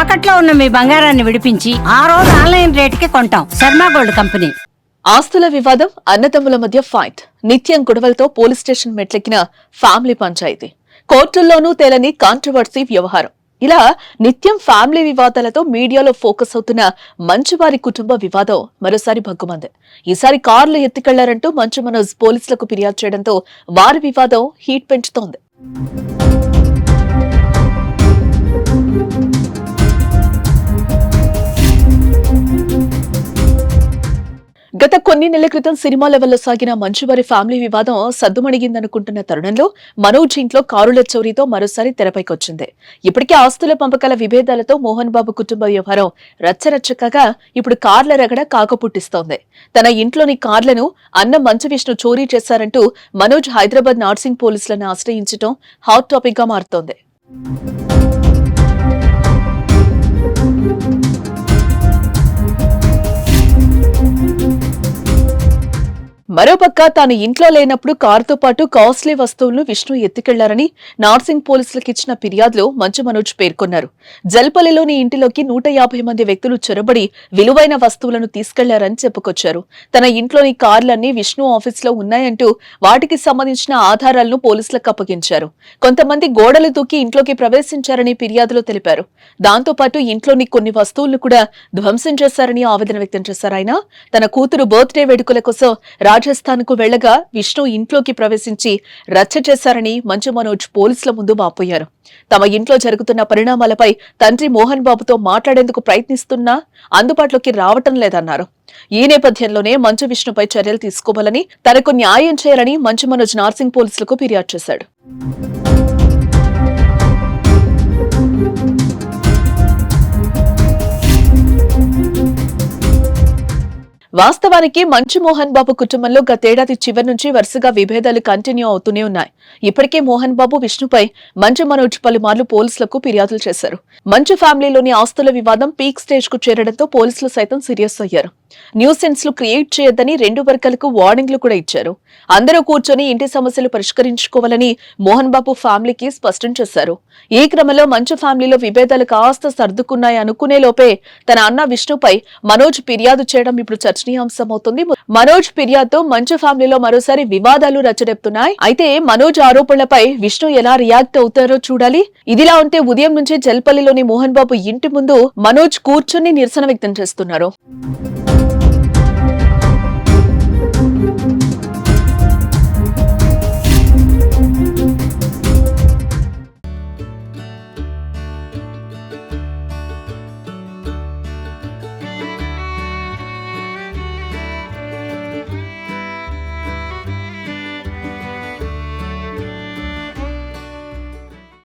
తాకట్లో ఉన్న మీ బంగారాన్ని విడిపించి ఆ రోజు ఆన్లైన్ రేటుకి కొంటాం. Sharma gold company. ఆస్తుల వివాదం, అన్నదమ్ముల మధ్య ఫైట్, నిత్యం గొడవలతో పోలీస్ స్టేషన్ మెట్లెక్కిన ఫ్యామిలీ పంచాయతీ, కోర్టుల్లోనూ తేలని కాంట్రవర్సీ వ్యవహారం. ఇలా నిత్యం ఫ్యామిలీ వివాదాలతో మీడియాలో ఫోకస్ అవుతున్న మంచువారి కుటుంబ వివాదం మరోసారి భగ్గుమంది. ఈసారి కార్లు ఎత్తుకెళ్లారంటూ మంచు మనోజ్ పోలీసులకు ఫిర్యాదు చేయడంతో వారి వివాదం హీట్ పెంచుతోంది. గత కొన్ని నెలల క్రితం సినిమా లెవెల్లో సాగిన మంచువారి ఫ్యామిలీ వివాదం సద్దుమణిగిందనుకుంటున్న తరుణంలో మనోజ్ ఇంట్లో కారుల చోరీతో మరోసారి తెరపైకొచ్చింది. ఇప్పటికే ఆస్తుల పంపకాల విభేదాలతో మోహన్ బాబు కుటుంబ వ్యవహారం రచ్చరచ్చగా ఇప్పుడు కార్ల రగడ కాకపుట్టిస్తోంది. తన ఇంట్లోని కార్లను అన్న మంచు విష్ణు చోరీ చేశారంటూ మనోజ్ హైదరాబాద్ నార్సింగ్ పోలీసులను ఆశ్రయించడం హాట్ టాపిక్ గా మారుతోంది. మరోపక్క తాను ఇంట్లో లేనప్పుడు కారుతో పాటు కాస్ట్లీ వస్తువులను విష్ణు ఎత్తుకెళ్లారని నార్సింగ్ పోలీసులకు ఇచ్చిన ఫిర్యాదులో మంచు మనోజ్ పేర్కొన్నారు. జల్పల్లిలోని ఇంటిలోకి 150 మంది వ్యక్తులు చొరబడి విలువైన వస్తువులను తీసుకెళ్లారని చెప్పుకొచ్చారు. తన ఇంట్లోని కార్లన్నీ విష్ణు ఆఫీసులో ఉన్నాయంటూ వాటికి సంబంధించిన ఆధారాలను పోలీసులకు అప్పగించారు. కొంతమంది గోడలు దూకి ఇంట్లోకి ప్రవేశించారని ఫిర్యాదులో తెలిపారు. దాంతో పాటు ఇంట్లోని కొన్ని వస్తువులను కూడా ధ్వంసం చేశారని ఆవేదన వ్యక్తం చేశారు. ఆయన తన కూతురు బర్త్డే వేడుకల కోసం రాజస్థాన్ కు వెళ్లగా విష్ణు ఇంట్లోకి ప్రవేశించి రచ్చ చేశారని మంచు మనోజ్ పోలీసుల ముందు వాపోయారు. తమ ఇంట్లో జరుగుతున్న పరిణామాలపై తండ్రి మోహన్ బాబుతో మాట్లాడేందుకు ప్రయత్నిస్తున్నా అందుబాటులోకి రావటం లేదన్నారు. ఈ నేపథ్యంలోనే మంచు విష్ణుపై చర్యలు తీసుకోవాలని, తనకు న్యాయం చేయాలని మంచు మనోజ్ నార్సింగ్ పోలీసులకు ఫిర్యాదు చేశాడు. వాస్తవానికి మంచు మోహన్ బాబు కుటుంబంలో గతేడాది చివరి నుంచి వరుసగా విభేదాలు కంటిన్యూ అవుతూనే ఉన్నాయి. ఇప్పటికే మోహన్ బాబు విష్ణుపై మంచు మనోజ్ పలుమార్లు పోలీసులకు ఫిర్యాదులు చేశారు. మంచు ఫ్యామిలీలోని ఆస్తుల వివాదం పీక్ స్టేజ్ కు చేరడంతో పోలీసులు సైతం సీరియస్ అయ్యారు. న్యూసెన్స్ లు క్రియేట్ చేయొద్దని 2 వర్గాలకు వార్నింగ్లు కూడా ఇచ్చారు. అందరూ కూర్చొని ఇంటి సమస్యలు పరిష్కరించుకోవాలని మోహన్ బాబు ఫ్యామిలీకి స్పష్టం చేశారు. ఈ క్రమంలో మంచు ఫ్యామిలీలో విభేదాలు కాస్త సర్దుకున్నాయి అనుకునే లోపే తన అన్న విష్ణుపై మనోజ్ ఫిర్యాదు చేయడం ఇప్పుడు చర్చనీయాంశమవుతుంది. మనోజ్ ఫిర్యాదుతో మంచు ఫ్యామిలీలో మరోసారి వివాదాలు రచ్చడెప్పుతున్నాయి. అయితే మనోజ్ ఆరోపణలపై విష్ణు ఎలా రియాక్ట్ అవుతారో చూడాలి. ఇదిలా ఉంటే ఉదయం నుంచి జల్పల్లిలోని మోహన్ బాబు ఇంటి ముందు మనోజ్ కూర్చొని నిరసన వ్యక్తం చేస్తున్నారు.